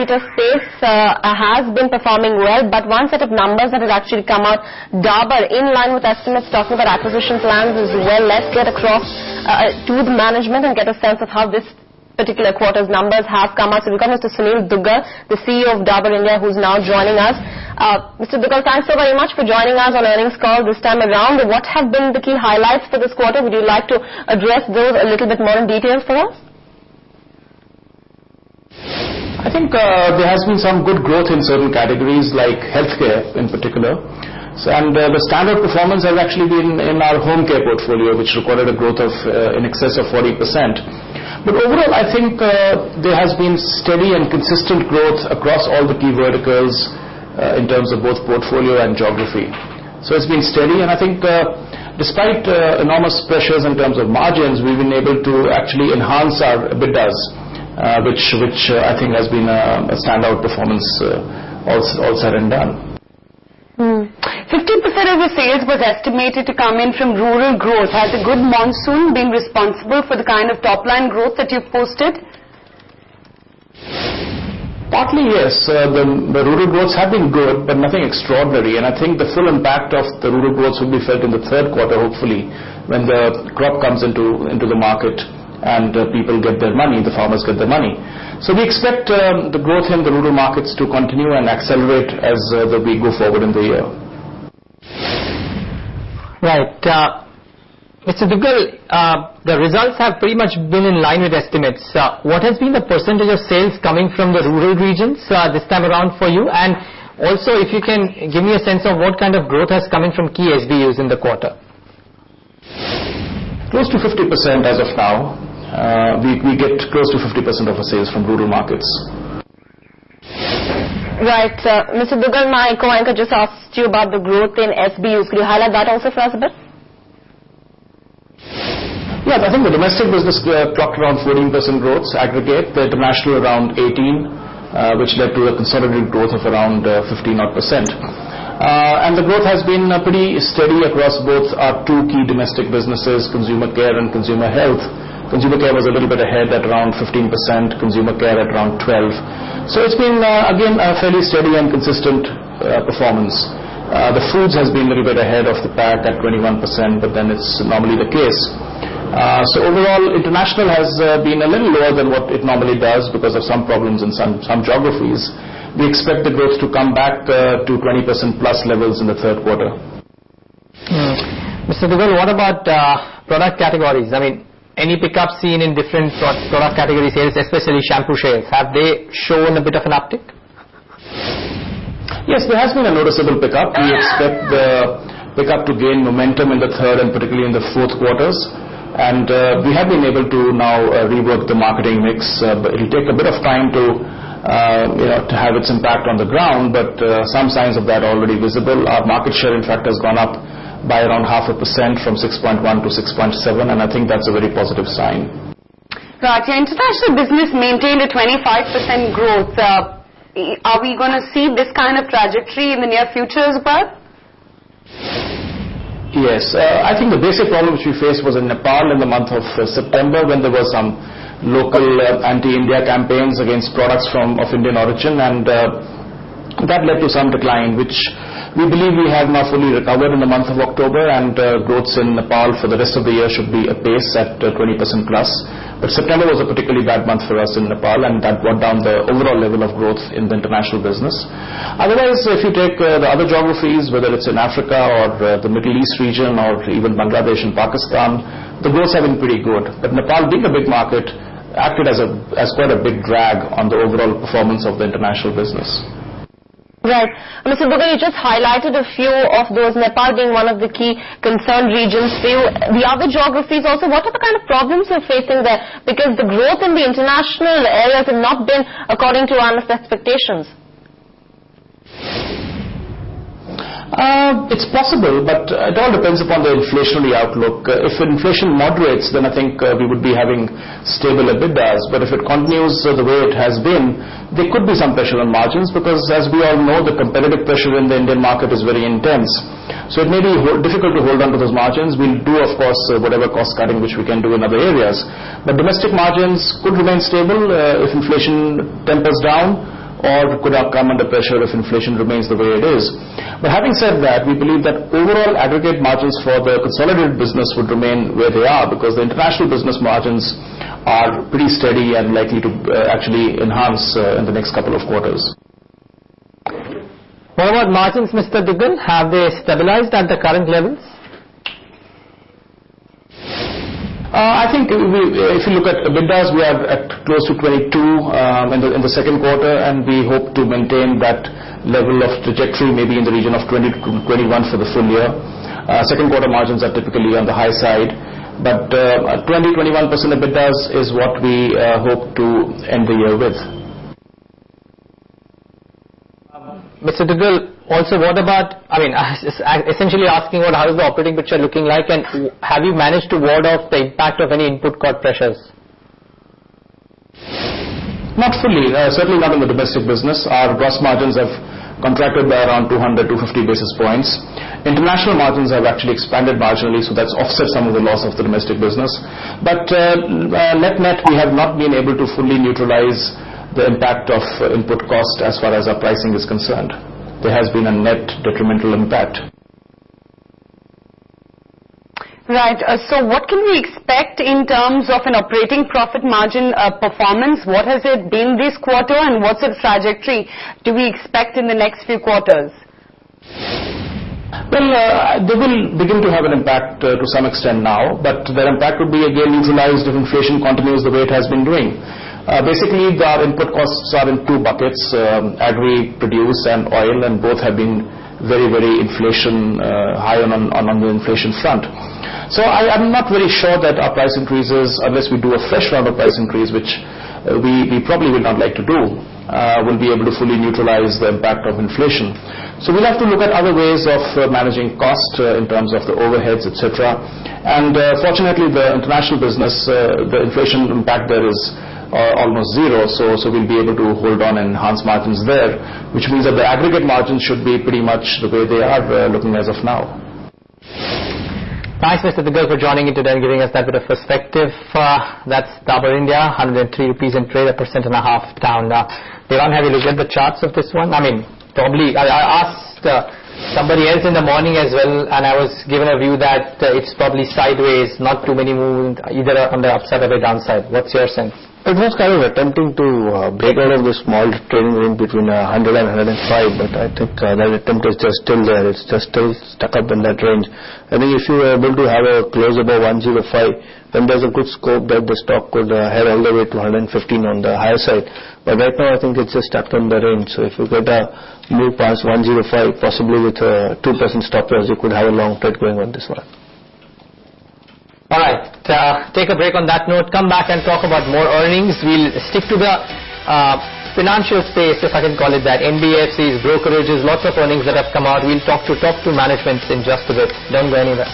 competitor space has been performing well, but one set of numbers that has actually come out, Dabur, in line with estimates talking about acquisition plans as well. Let's get across to the management and get a sense of how this particular quarter's numbers have come out. So we've got Mr. Sunil Duggal, the CEO of Dabur India, who's now joining us. Mr. Duggal, thanks so very much for joining us on earnings call this time around. What have been the key highlights for this quarter? Would you like to address those a little bit more in detail for us? I think there has been some good growth in certain categories like healthcare in particular. And the standout performance has actually been in our home care portfolio, which recorded a growth of in excess of 40%. But overall, I think there has been steady and consistent growth across all the key verticals in terms of both portfolio and geography. So it's been steady, and I think despite enormous pressures in terms of margins, we've been able to actually enhance our EBITDAs, which I think has been a standout performance all said and done. 50% of the sales was estimated to come in from rural growth. Has a good monsoon been responsible for the kind of top-line growth that you've posted? Partly, yes. The rural growths have been good, but nothing extraordinary. And I think the full impact of the rural growths will be felt in the third quarter, hopefully, when the crop comes into the market and people get their money, the farmers get their money. So we expect the growth in the rural markets to continue and accelerate as we go forward in the year. Right. Mr. Duggal, the results have pretty much been in line with estimates. What has been the percentage of sales coming from the rural regions this time around for you? And also, if you can give me a sense of what kind of growth has coming from key SBUs in the quarter. Close to 50% as of now. We get close to 50% of our sales from rural markets. Right. Mr. Duggal, my co-anchor just asked you about the growth in SBUs. Could you highlight that also for us a bit? Yeah, I think the domestic business clocked around 14% growth aggregate, the international around 18%, which led to a consolidated growth of around 15%. And the growth has been pretty steady across both our two key domestic businesses, consumer care and consumer health. Consumer care was a little bit ahead at around 15%, consumer care at around 12%. So it's been, again, a fairly steady and consistent performance. The foods has been a little bit ahead of the pack at 21%, but then it's normally the case. So overall, international has been a little lower than what it normally does because of some problems in some geographies. We expect the growth to come back to 20% plus levels in the third quarter. Mr. Duggal, what about product categories? I mean, any pickup seen in different product category sales, especially shampoo sales? Have they shown a bit of an uptick? Yes, there has been a noticeable pickup. We expect the pickup to gain momentum in the third and particularly in the fourth quarters. And we have been able to now rework the marketing mix. But it'll take a bit of time to have its impact on the ground, but some signs of that are already visible. Our market share, in fact, has gone up by around 0.5% from 6.1 to 6.7, and I think that's a very positive sign. Right. Your international business maintained a 25% growth. Are we going to see this kind of trajectory in the near future as well? Yes. I think the basic problem which we faced was in Nepal in the month of September, when there were some local anti-India campaigns against products of Indian origin, and that led to some decline, which we believe we have now fully recovered in the month of October, and growths in Nepal for the rest of the year should be apace at 20% plus. But September was a particularly bad month for us in Nepal, and that brought down the overall level of growth in the international business. Otherwise, if you take the other geographies, whether it's in Africa or the Middle East region or even Bangladesh and Pakistan, the growths have been pretty good. But Nepal, being a big market, acted as quite a big drag on the overall performance of the international business. Right. Mr. Duggal, you just highlighted a few of those, Nepal being one of the key concerned regions for you. The other geographies also, what are the kind of problems you're facing there? Because the growth in the international areas have not been according to honest expectations. It's possible, but it all depends upon the inflationary outlook. If inflation moderates, then I think we would be having stable EBITDAs. But if it continues the way it has been, there could be some pressure on margins, because as we all know, the competitive pressure in the Indian market is very intense. So it may be difficult to hold on to those margins. We'll do, of course, whatever cost cutting which we can do in other areas. But domestic margins could remain stable if inflation tempers down. or could come under pressure if inflation remains the way it is. But having said that, we believe that overall aggregate margins for the consolidated business would remain where they are, because the international business margins are pretty steady and likely to actually enhance in the next couple of quarters. What about margins, Mr. Duggal? Have they stabilized at the current levels? I think if you look at EBITDAs, we are at close to 22 in the second quarter, and we hope to maintain that level of trajectory, maybe in the region of 20 to 21 for the full year. Second quarter margins are typically on the high side, but 20-21% EBITDAs is what we hope to end the year with. Mr. Duggal, also what about, essentially asking about how is the operating picture looking like, and have you managed to ward off the impact of any input cost pressures? Not fully, certainly not in the domestic business. Our gross margins have contracted by around 200-250 basis points. International margins have actually expanded marginally, so that's offset some of the loss of the domestic business. But net, we have not been able to fully neutralize the impact of input cost as far as our pricing is concerned. There has been a net detrimental impact. Right. So what can we expect in terms of an operating profit margin performance? What has it been this quarter, and what's the trajectory do we expect in the next few quarters? Well, they will begin to have an impact to some extent now, but their impact would be again neutralized if inflation continues the way it has been doing. Basically, our input costs are in two buckets, agri-produce and oil, and both have been very, very inflation high on the inflation front. So I'm not very sure that our price increases, unless we do a fresh round of price increase, which we probably will not like to do, will be able to fully neutralize the impact of inflation. So we'll have to look at other ways of managing cost in terms of the overheads, etc. And fortunately, the international business, the inflation impact there is almost zero, so we'll be able to hold on and enhance margins there, which means that the aggregate margins should be pretty much the way they are looking as of now. Thanks, Mr. Duggal, for joining in today and giving us that bit of perspective. That's Dabur India, 103 rupees in trade, 1.5% down. Devan, have you looked at the charts of this one? Probably, I asked somebody else in the morning as well, and I was given a view that it's probably sideways, not too many movement, either on the upside or the downside. What's your sense? It was kind of attempting to break out of the small trading range between 100 and 105, but I think that attempt is just still there. It's just still stuck up in that range. I think if you were able to have a close above 105, then there's a good scope that the stock could head all the way to 115 on the higher side. But right now I think it's just stuck in the range. So if you get a move past 105, possibly with a 2% stop loss, you could have a long trade going on this one. Alright, take a break on that note, come back and talk about more earnings. We'll stick to the financial space, if I can call it that, NBFCs, brokerages, lots of earnings that have come out. We'll talk to management in just a bit. Don't go anywhere.